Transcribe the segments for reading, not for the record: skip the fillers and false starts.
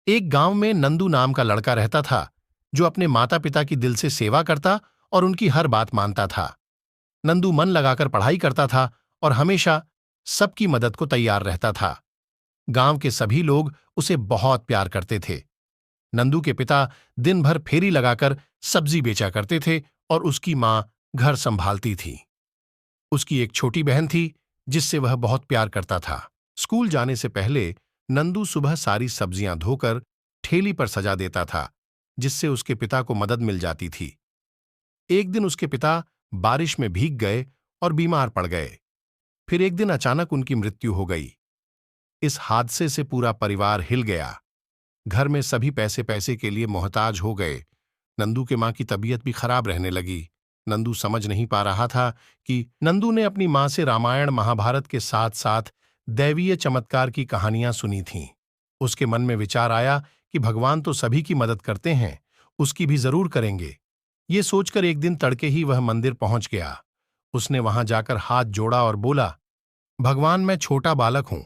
एक गांव में नंदू नाम का लड़का रहता था, जो अपने माता पिता की दिल से सेवा करता और उनकी हर बात मानता था। नंदू मन लगाकर पढ़ाई करता था और हमेशा सबकी मदद को तैयार रहता था। गांव के सभी लोग उसे बहुत प्यार करते थे। नंदू के पिता दिन भर फेरी लगाकर सब्जी बेचा करते थे और उसकी मां घर संभालती थी। उसकी एक छोटी बहन थी, जिससे वह बहुत प्यार करता था। स्कूल जाने से पहले नंदू सुबह सारी सब्जियां धोकर ठेली पर सजा देता था, जिससे उसके पिता को मदद मिल जाती थी। एक दिन उसके पिता बारिश में भीग गए और बीमार पड़ गए। फिर एक दिन अचानक उनकी मृत्यु हो गई। इस हादसे से पूरा परिवार हिल गया। घर में सभी पैसे पैसे के लिए मोहताज हो गए। नंदू के मां की तबीयत भी खराब रहने लगी। नंदू समझ नहीं पा रहा था कि नंदू ने अपनी मां से रामायण महाभारत के साथ साथ दैवीय चमत्कार की कहानियां सुनी थीं। उसके मन में विचार आया कि भगवान तो सभी की मदद करते हैं, उसकी भी जरूर करेंगे। ये सोचकर एक दिन तड़के ही वह मंदिर पहुंच गया। उसने वहां जाकर हाथ जोड़ा और बोला, भगवान, मैं छोटा बालक हूं,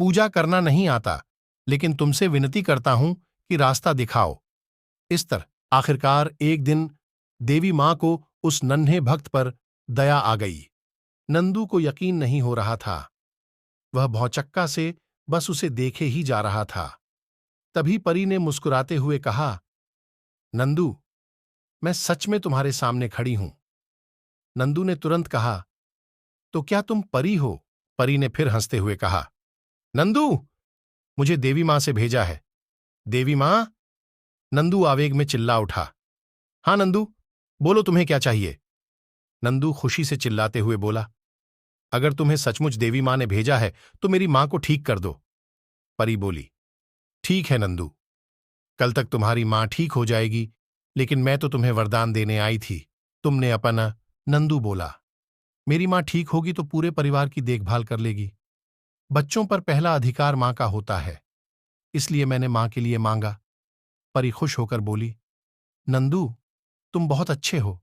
पूजा करना नहीं आता, लेकिन तुमसे विनती करता हूं कि रास्ता दिखाओ। इस तरह आखिरकार एक दिन देवी मां को उस नन्हे भक्त पर दया आ गई। नंदू को यकीन नहीं हो रहा था। वह भौचक्का से बस उसे देखे ही जा रहा था। तभी परी ने मुस्कुराते हुए कहा, नंदू, मैं सच में तुम्हारे सामने खड़ी हूं। नंदू ने तुरंत कहा, तो क्या तुम परी हो? परी ने फिर हंसते हुए कहा, नंदू, मुझे देवी मां से भेजा है। देवी मां? नंदू आवेग में चिल्ला उठा। हाँ नंदू, बोलो तुम्हें क्या चाहिए? नंदू खुशी से चिल्लाते हुए बोला, अगर तुम्हें सचमुच देवी मां ने भेजा है तो मेरी मां को ठीक कर दो। परी बोली, ठीक है नंदू, कल तक तुम्हारी मां ठीक हो जाएगी, लेकिन मैं तो तुम्हें वरदान देने आई थी, तुमने अपना। नंदू बोला, मेरी मां ठीक होगी तो पूरे परिवार की देखभाल कर लेगी। बच्चों पर पहला अधिकार मां का होता है, इसलिए मैंने मां के लिए मांगा। परी खुश होकर बोली, नंदू, तुम बहुत अच्छे हो,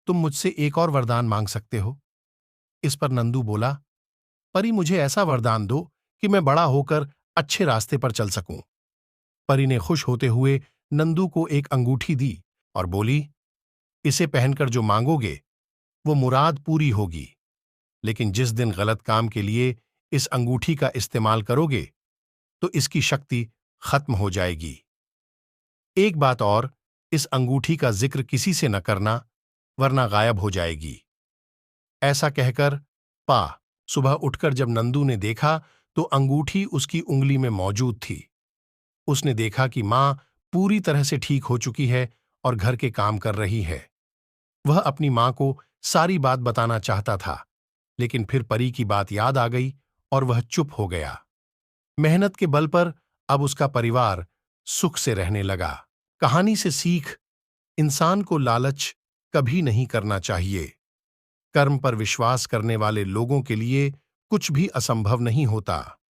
तुम मुझसे एक और वरदान मांग सकते हो। इस पर नंदू बोला, परी, मुझे ऐसा वरदान दो कि मैं बड़ा होकर अच्छे रास्ते पर चल सकूं। परी ने खुश होते हुए नंदू को एक अंगूठी दी और बोली, इसे पहनकर जो मांगोगे वो मुराद पूरी होगी, लेकिन जिस दिन गलत काम के लिए इस अंगूठी का इस्तेमाल करोगे तो इसकी शक्ति खत्म हो जाएगी। एक बात और, इस अंगूठी का जिक्र किसी से न करना, वरना गायब हो जाएगी। ऐसा कहकर सुबह उठकर जब नंदू ने देखा तो अंगूठी उसकी उंगली में मौजूद थी। उसने देखा कि मां पूरी तरह से ठीक हो चुकी है और घर के काम कर रही है। वह अपनी मां को सारी बात बताना चाहता था, लेकिन फिर परी की बात याद आ गई और वह चुप हो गया। मेहनत के बल पर अब उसका परिवार सुख से रहने लगा। कहानी से सीख, इंसान को लालच कभी नहीं करना चाहिए। कर्म पर विश्वास करने वाले लोगों के लिए कुछ भी असंभव नहीं होता।